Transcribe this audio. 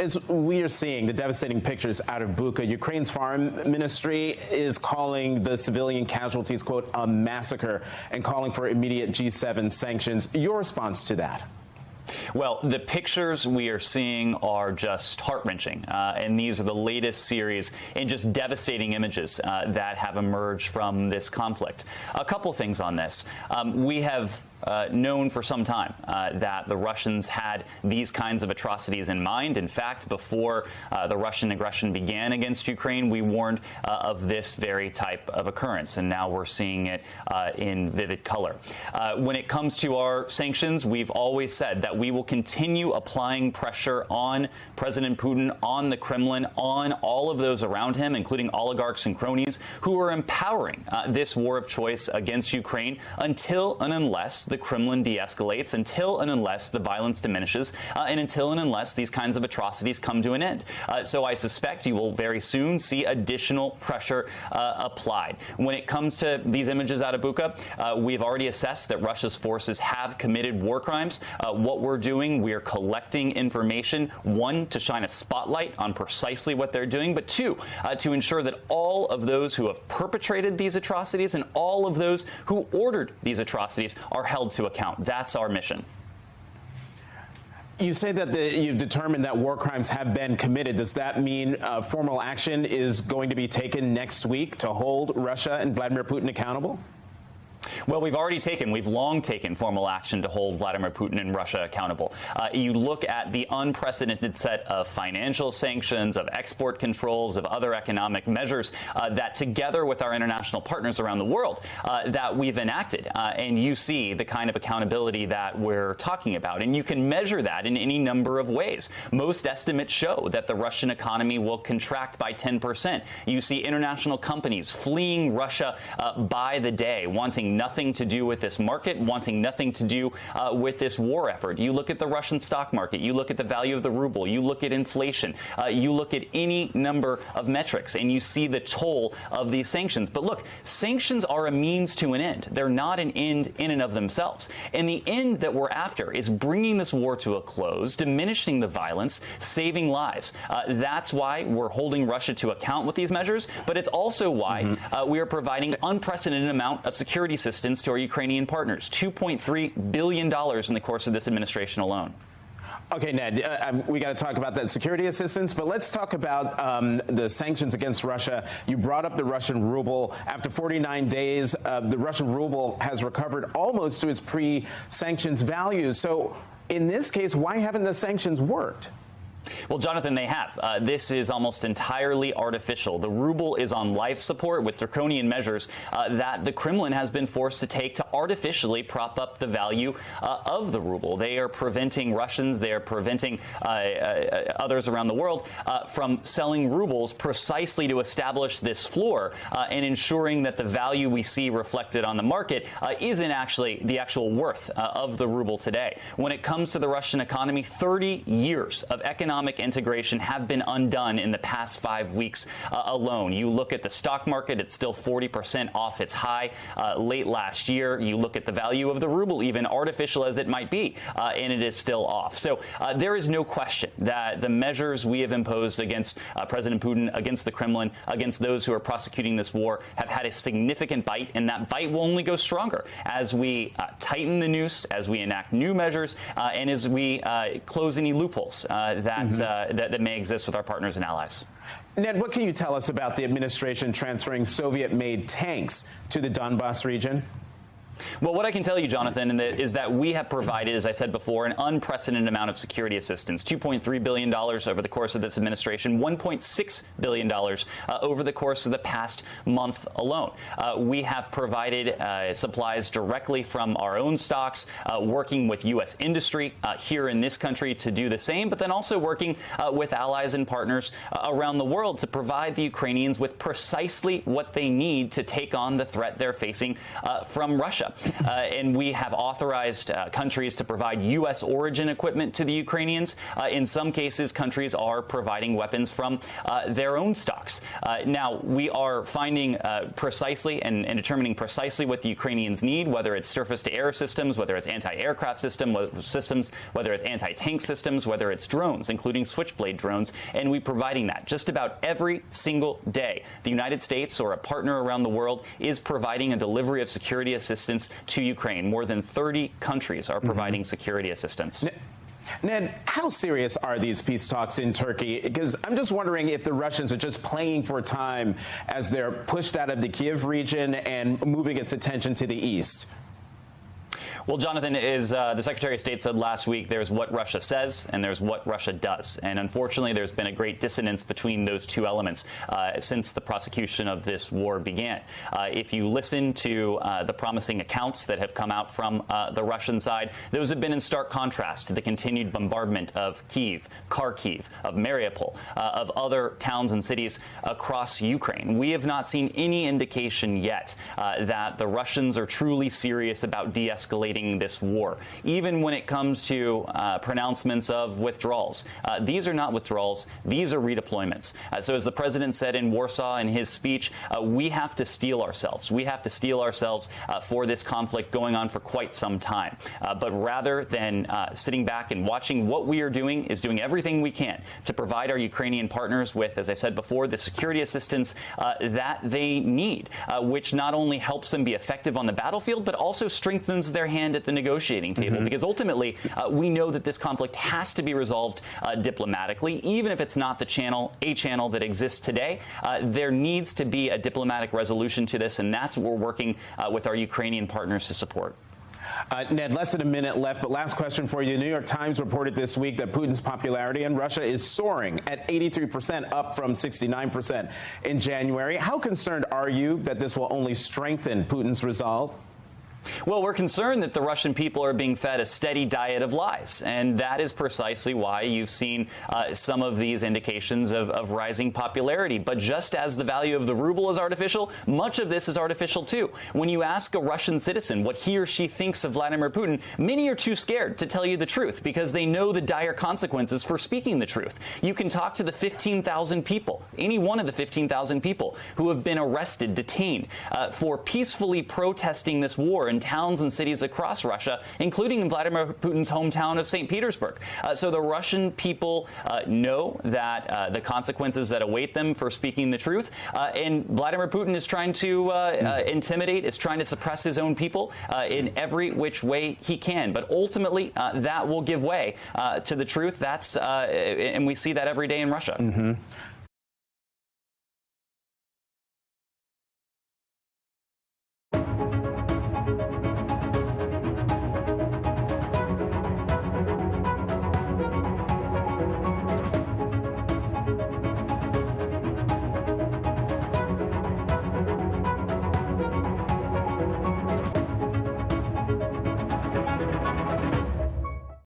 as we are seeing the devastating pictures out of Bucha, Ukraine's foreign ministry is calling the civilian casualties, quote, a massacre, and calling for immediate G7 sanctions. Your response to that? Well, the pictures we are seeing are just heart-wrenching, and these are the latest series and just devastating images that have emerged from this conflict. A couple things on this. We have known for some time that the Russians had these kinds of atrocities in mind. In fact, before the Russian aggression began against Ukraine, we warned of this very type of occurrence, and now we're seeing it in vivid color. When it comes to our sanctions, we've always said that we will continue applying pressure on President Putin, on the Kremlin, on all of those around him, including oligarchs and cronies who are empowering this war of choice against Ukraine until and unless the Kremlin de-escalates, until and unless the violence diminishes, and until and unless these kinds of atrocities come to an end. So I suspect you will very soon see additional pressure applied. When it comes to these images out of Bucha, we've already assessed that Russia's forces have committed war crimes. What we're doing, we are collecting information, one, to shine a spotlight on precisely what they're doing, but two, to ensure that all of those who have perpetrated these atrocities and all of those who ordered these atrocities are held to account. That's our mission. You say that you've determined that war crimes have been committed. Does that mean formal action is going to be taken next week to hold Russia and Vladimir Putin accountable? Well, we've long taken formal action to hold Vladimir Putin and Russia accountable. You look at the unprecedented set of financial sanctions, of export controls, of other economic measures that together with our international partners around the world that we've enacted. And you see the kind of accountability that we're talking about. And you can measure that in any number of ways. Most estimates show that the Russian economy will contract by 10%. You see international companies fleeing Russia by the day, wanting nothing to do with this market, wanting nothing to do with this war effort. You look at the Russian stock market, you look at the value of the ruble, you look at inflation, you look at any number of metrics, and you see the toll of these sanctions. But look, sanctions are a means to an end. They're not an end in and of themselves. And the end that we're after is bringing this war to a close, diminishing the violence, saving lives. That's why we're holding Russia to account with these measures, but it's also why we are providing unprecedented amount of security assistance to our Ukrainian partners, $2.3 billion in the course of this administration alone. Okay, Ned, we got to talk about that security assistance, but let's talk about the sanctions against Russia. You brought up the Russian ruble. After 49 days, the Russian ruble has recovered almost to its pre-sanctions value. So in this case, why haven't the sanctions worked? Well, Jonathan, they have. This is almost entirely artificial. The ruble is on life support with draconian measures that the Kremlin has been forced to take to artificially prop up the value of the ruble. They are preventing Russians, they are preventing others around the world from selling rubles precisely to establish this floor and ensuring that the value we see reflected on the market isn't actually the actual worth of the ruble today. When it comes to the Russian economy, 30 years of economic integration have been undone in the past 5 weeks alone. You look at the stock market, it's still 40% off its high late last year. You look at the value of the ruble, even artificial as it might be, and it is still off. So there is no question that the measures we have imposed against President Putin, against the Kremlin, against those who are prosecuting this war have had a significant bite, and that bite will only go stronger as we tighten the noose, as we enact new measures, and as we close any loopholes that may exist with our partners and allies. Ned, what can you tell us about the administration transferring Soviet-made tanks to the Donbas region? Well, what I can tell you, Jonathan, is that we have provided, as I said before, an unprecedented amount of security assistance, $2.3 billion over the course of this administration, $1.6 billion over the course of the past month alone. We have provided supplies directly from our own stocks, working with U.S. industry here in this country to do the same, but then also working with allies and partners around the world to provide the Ukrainians with precisely what they need to take on the threat they're facing from Russia. Russia. And we have authorized countries to provide U.S. origin equipment to the Ukrainians. In some cases, countries are providing weapons from their own stocks. Now, we are finding precisely and determining precisely what the Ukrainians need, whether it's surface-to-air systems, whether it's anti-aircraft systems, whether it's anti-tank systems, whether it's drones, including Switchblade drones, and we're providing that just about every single day. The United States or a partner around the world is providing a delivery of security assistance to Ukraine. More than 30 countries are providing security assistance. Ned, how serious are these peace talks in Turkey? Because I'm just wondering if the Russians are just playing for time as they're pushed out of the Kiev region and moving its attention to the east. Well, Jonathan, as the Secretary of State said last week, there's what Russia says and there's what Russia does. And unfortunately, there's been a great dissonance between those two elements since the prosecution of this war began. If you listen to the promising accounts that have come out from the Russian side, those have been in stark contrast to the continued bombardment of Kyiv, Kharkiv, of Mariupol, of other towns and cities across Ukraine. We have not seen any indication yet that the Russians are truly serious about de-escalating this war, even when it comes to pronouncements of withdrawals. These are not withdrawals. These are redeployments. So as the president said in Warsaw in his speech, we have to steel ourselves. We have to steel ourselves for this conflict going on for quite some time. But rather than sitting back and watching, what we are doing is doing everything we can to provide our Ukrainian partners with, as I said before, the security assistance that they need, which not only helps them be effective on the battlefield, but also strengthens their hand at the negotiating table, because ultimately we know that this conflict has to be resolved diplomatically, even if it's not a channel that exists today. There needs to be a diplomatic resolution to this, and that's what we're working with our Ukrainian partners to support. Ned, less than a minute left, but last question for you. The New York Times reported this week that Putin's popularity in Russia is soaring at 83%, up from 69% in January. How concerned are you that this will only strengthen Putin's resolve? Well, we're concerned that the Russian people are being fed a steady diet of lies, and that is precisely why you've seen some of these indications of rising popularity. But just as the value of the ruble is artificial, much of this is artificial too. When you ask a Russian citizen what he or she thinks of Vladimir Putin, many are too scared to tell you the truth because they know the dire consequences for speaking the truth. You can talk to the 15,000 people, any one of the 15,000 people who have been arrested, detained for peacefully protesting this war in towns and cities across Russia, including in Vladimir Putin's hometown of St. Petersburg. So the Russian people know that the consequences that await them for speaking the truth, and Vladimir Putin is trying to intimidate, is trying to suppress his own people in every which way he can. But ultimately, that will give way to the truth. And we see that every day in Russia.